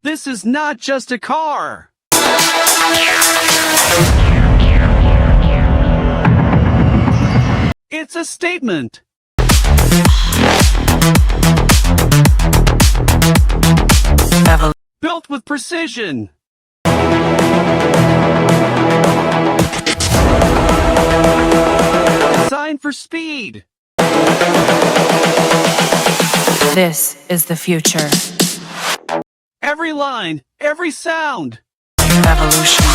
This is not just a car. It's a statement. Built with precision. Designed for speed. This is the future. Every line, every sound. Evolution.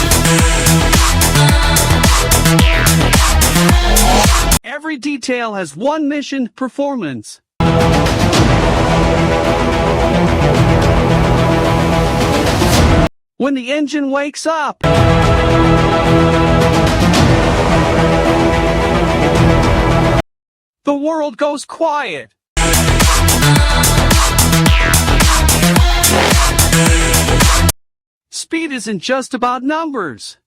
Every detail has one mission: performance. When the engine wakes up, the world goes quiet. Speed isn't just about numbers.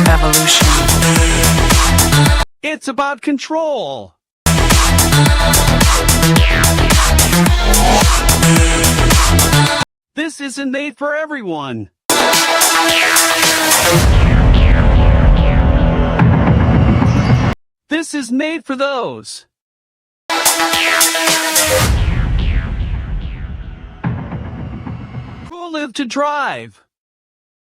Evolution. It's about control. This isn't made for everyone. This is made for those who live to drive.